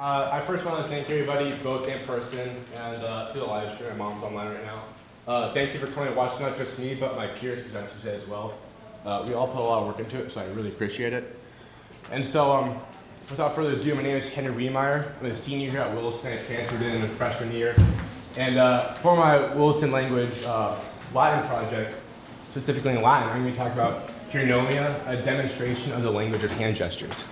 I first want to thank everybody, both in person and to the live stream. My mom's online right now. Thank you for coming and watching, not just me, but my peers presented today as well. We all put a lot of work into it, so I really appreciate it. And so, without further ado, my name is Henry Wiemeyer. I'm a senior here at Williston. I transferred in the freshman year. And for my Williston language Latin project, specifically in Latin, I'm going to be talking about Chironomia, a demonstration of the language of hand gestures.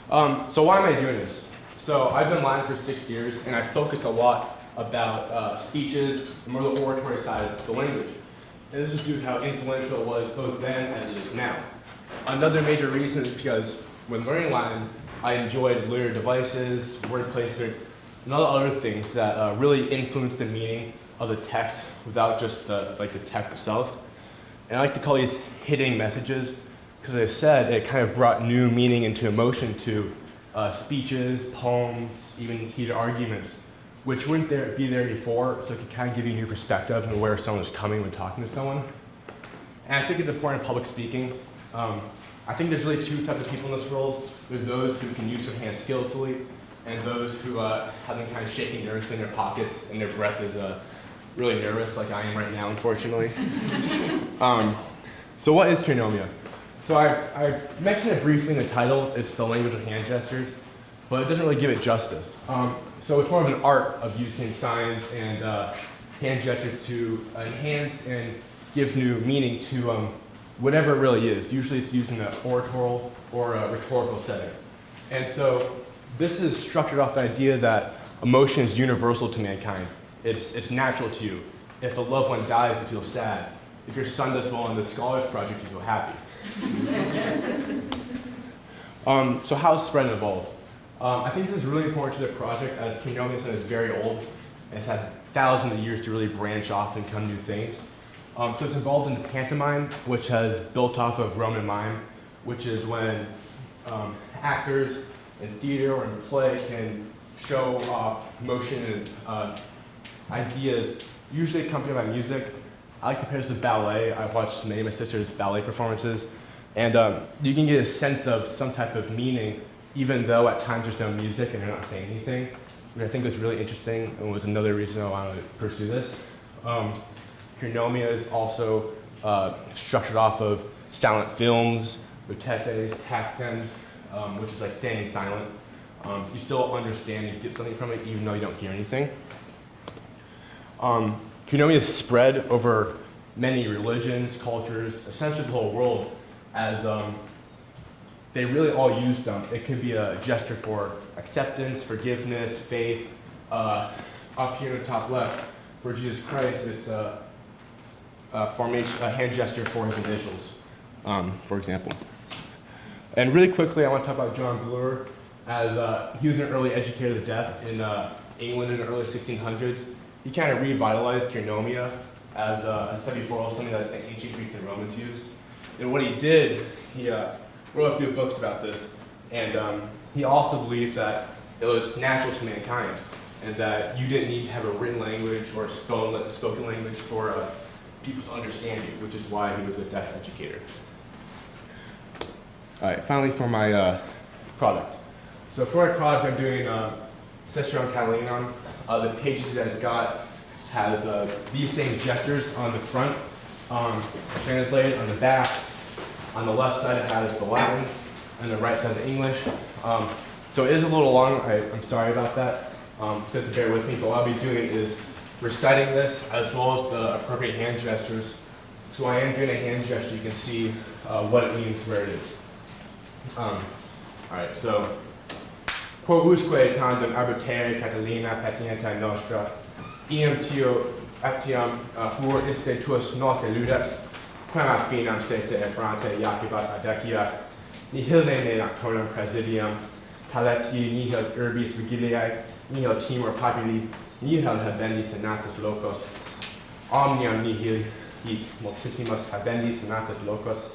So why am I doing this? So I've been Latin for 6 years, and I focused a lot about speeches, and more the oratory side of the language. And this is due to how influential it was both then as it is now. Another major reason is because when learning Latin, I enjoyed literary devices, word placement, and all the other things that really influenced the meaning of the text without just the text itself. And I like to call these hitting messages, because as I said, it kind of brought new meaning into emotion to speeches, poems, even heated arguments, which wouldn't be there before, so it could kind of give you a new perspective on where someone is coming when talking to someone. And I think it's important in public speaking. I think there's really two types of people in this world. There's those who can use their hands skillfully, and those who have them kind of shaking nervously in their pockets, and their breath is really nervous, like I am right now, unfortunately. So what is Chironomia? So I mentioned it briefly in the title. It's the language of hand gestures, but it doesn't really give it justice. So it's more of an art of using signs and hand gestures to enhance and give new meaning to whatever it really is. Usually it's used in an oratorial or a rhetorical setting. And so this is structured off the idea that emotion is universal to mankind. It's natural to you. If a loved one dies, you feel sad. If your son does well on the Scholars Project, you feel happy. So how it's spread and evolved? I think this is really important to the project, as Chironomia is very old, and it's had thousands of years to really branch off and become new things. So it's involved in the pantomime, which has built off of Roman mime, which is when actors in theater or in play can show off motion and ideas, usually accompanied by music. I like to compare this to ballet. I've watched many of my sister's ballet performances, and you can get a sense of some type of meaning, even though at times there's no music and they're not saying anything, which I think was really interesting and was another reason I wanted to pursue this. Chironomia is also structured off of silent films, retetes, tactems, which is like standing silent. You still understand and get something from it even though you don't hear anything. Chironomia is spread over many religions, cultures, essentially the whole world, as they really all use them. It could be a gesture for acceptance, forgiveness, faith. Up here in the top left, for Jesus Christ, it's a hand gesture for his initials, for example. And really quickly, I want to talk about John Bloor, as he was an early educator of the deaf in England in the early 1600s. He kind of revitalized Chironomia, as I said before, something that the ancient Greeks and Romans used. And what he did, he wrote a few books about this, and he also believed that it was natural to mankind, and that you didn't need to have a written language or spoken language for people to understand you, which is why he was a deaf educator. All right, finally for my product. So for my product, I'm doing Cicerone Catalinon. The pages you guys got has these same gestures on the front, translated on the back. On the left side it has the Latin, and the right side the English. So it is a little long, I'm sorry about that, so you have to bear with me, but what I'll be doing is reciting this as well as the appropriate hand gestures. So I am doing a hand gesture, you can see what it means, where it is. Alright, so quousque tandem arbitere Catalina patienta nostra, iam tio actiam fur iste tuus note ludat, quam a finam sese effrante jacibat adecia, nihil ne nocturnum presidium, paleti nihil urbis vigiliae, nihil timor populi, nihil habendi senatus locos, omnium nihil hic multissimus habendi senatus locos,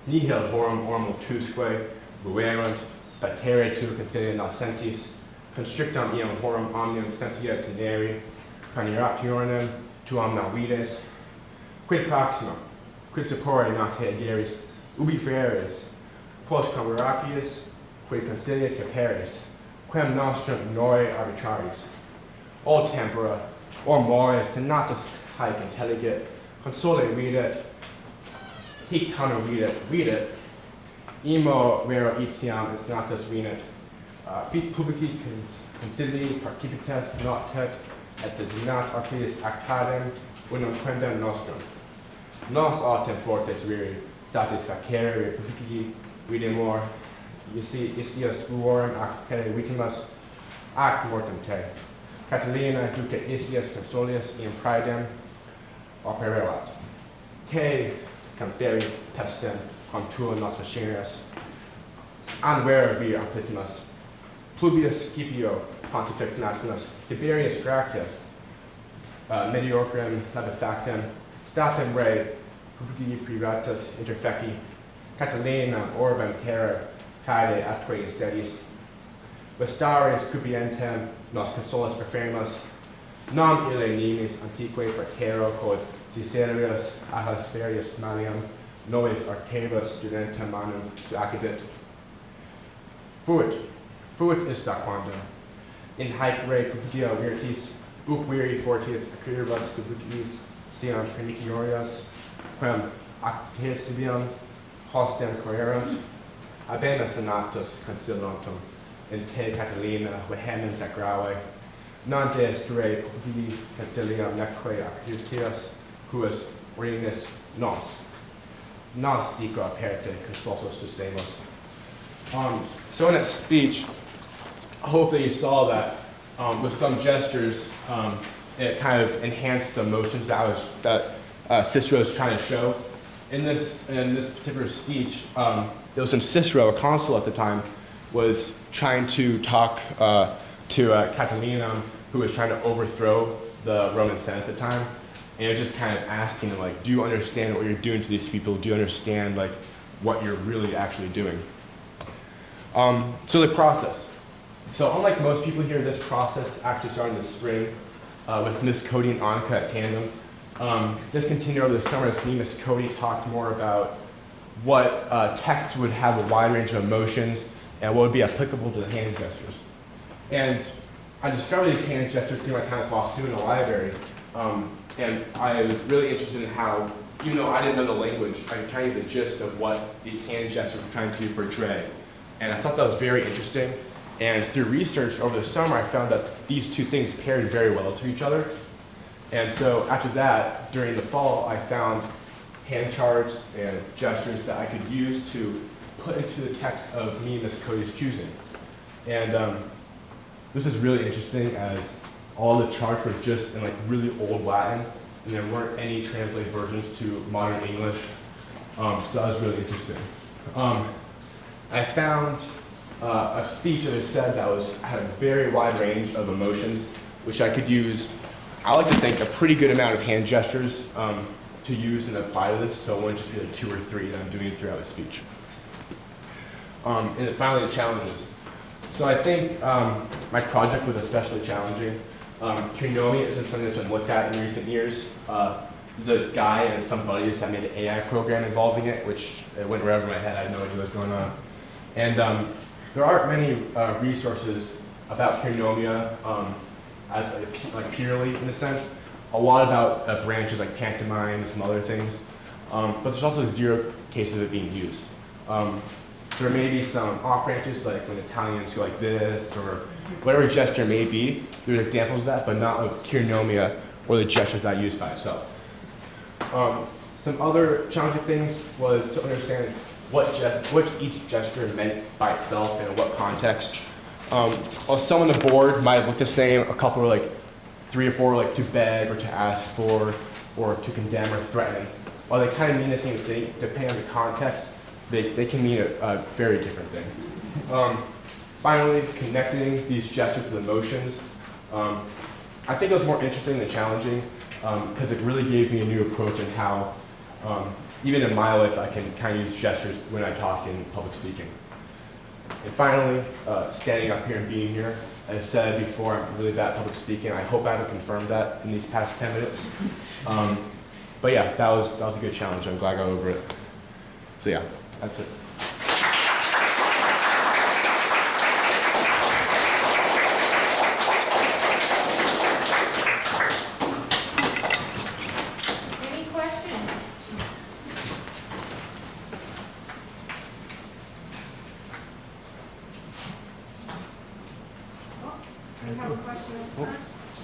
nihil horum multusque ruerunt, patere tu consilia nascentis, constrictam iam horum omnium sentia teneri, carnirationem tuam navides, quid proximum, quid supporre nocte ageris, ubi fereris, post converacius, quid consilia caperis, quem nostrum noi arbitraris, o tempora, or mores senatus haec intelligit, console videt, hic tanur videt, imo vero etiam is natus venit, fit publici consilii participitas notet, et designat artis actadem unum quendam nostrum. Nos autem fortes viri satisfacere publici videmur, istius fuorum ac vitimus ac mortem te. Catalina ducet istius consolius in praedem opererat. Te conferi pestem contua nos machineris, anvera vir amplissimus, Pluvius Scipio Pontifex Maximus, Tiberius Gracchus, mediocrem labefactem, statem re publici privatus interfeci, Catalina orbem terra caede atque sedis, Vestaris cupientem nos consolas preferimus, non ille nimis antique partero quod Caesarius Ahasterius malium novis artebus studentum manum suaccidit. Fuit ista quandam, in haec re publicia virtis, uc viri fortius accuribus publicis siam pernicorias, quem actesibium hostem coerunt, habemus senatus conciliantum, in te Catalina vehemens ac grave, non deest re publici concilium neque accutius, huius orinis nos dico aperte consultus sustemus. So in that speech, I hope that you saw that with some gestures, it kind of enhanced the emotions that Cicero was trying to show. In this particular speech, there was some Cicero, a consul at the time, was trying to talk to Catalina, who was trying to overthrow the Roman Senate at the time, and it was just kind of asking him, like, do you understand what you're doing to these people? Do you understand, like, what you're really actually doing? So the process. So unlike most people here, this process actually started this spring with Miss Cody and Annika at Tandem. This continued over the summer as me and Miss Cody talked more about what text would have a wide range of emotions and what would be applicable to the hand gestures. And I discovered these hand gestures through my time at Foster in the library. And I was really interested in how, even though I didn't know the language, I could kind of get the gist of what these hand gestures were trying to portray. And I thought that was very interesting. And through research over the summer, I found that these two things paired very well to each other. And so after that, during the fall, I found hand charts and gestures that I could use to put into the text of me and Miss Cody's choosing. And this is really interesting as all the charts were just in like really old Latin, and there weren't any translated versions to modern English. So that was really interesting. I found a speech that I said that had a very wide range of emotions, which I could use, I like to think, a pretty good amount of hand gestures to use and apply to this, so it wouldn't just be like 2 or 3 that I'm doing throughout the speech. And then finally, the challenges. So I think my project was especially challenging. Chironomia isn't something that's been looked at in recent years. There's a guy and some buddies that made an AI program involving it, which it went right over my head. I had no idea what was going on. And there aren't many resources about Chironomia as like purely in a sense. A lot about branches like pantomime and some other things. But there's also 0 cases of it being used. There may be some off branches, like when Italians go like this, or whatever gesture may be. There's examples of that, but not of Chironomia or the gestures that I used by itself. Some other challenging things was to understand what each gesture meant by itself and in what context. While some on the board might have looked the same, a couple were like 3 or 4 like to beg or to ask for or to condemn or threaten. While they kind of mean the same thing, depending on the context, they can mean a very different thing. Finally, connecting these gestures with emotions. I think it was more interesting than challenging because it really gave me a new approach in how, even in my life, I can kind of use gestures when I talk in public speaking. And finally, standing up here and being here. As I said before, I'm really bad at public speaking. I hope I haven't confirmed that in these past 10 minutes. But yeah, that was a good challenge. I'm glad I got over it. So yeah, that's it.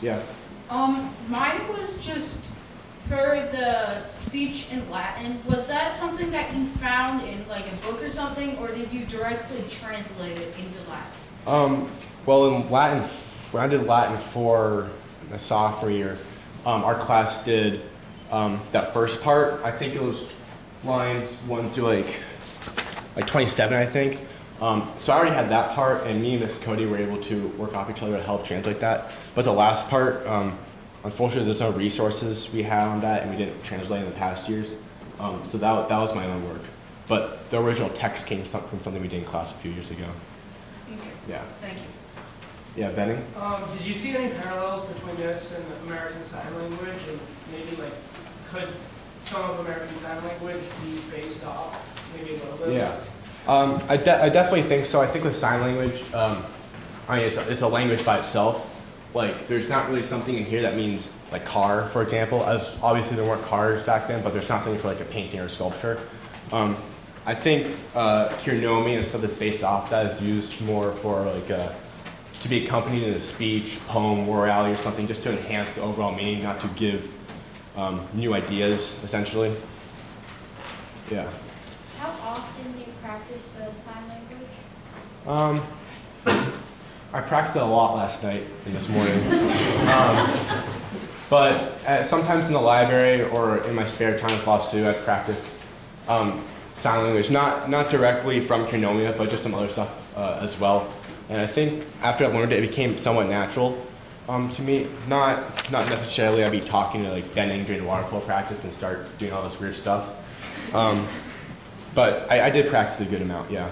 Yeah. Mine was just for the speech in Latin. Was that something that you found in like a book or something, or did you directly translate it into Latin? Well, in Latin, when I did Latin for the sophomore year, our class did that first part. I think it was lines 1 through like 27, I think. So I already had that part, and me and Miss Cody were able to work off each other to help translate that. But the last part, unfortunately, there's no resources we had on that, and we didn't translate in the past years. So that was my own work. But the original text came from something we did in class a few years ago. Okay. Yeah. Thank you. Yeah, Benny? Did you see any parallels between this and American Sign Language, and maybe like could some of American Sign Language be based off maybe a little bit? Yeah. I definitely think so. I think with sign language, I mean, it's a language by itself. Like, there's not really something in here that means like car, for example. As obviously there weren't cars back then, but there's not something for like a painting or a sculpture. I think Chironomia and stuff that's based off that is used more for like to be accompanied in a speech, poem, morality, or something, just to enhance the overall meaning, not to give new ideas, essentially. Yeah. How often do you practice the sign language? I practiced it a lot last night and this morning. But sometimes in the library or in my spare time if I I practice sign language, not directly from Chironomia, but just some other stuff as well. And I think after I learned it, it became somewhat natural to me. Not necessarily I'd be talking to like Benning during water polo practice and start doing all this weird stuff. But I did practice a good amount, yeah.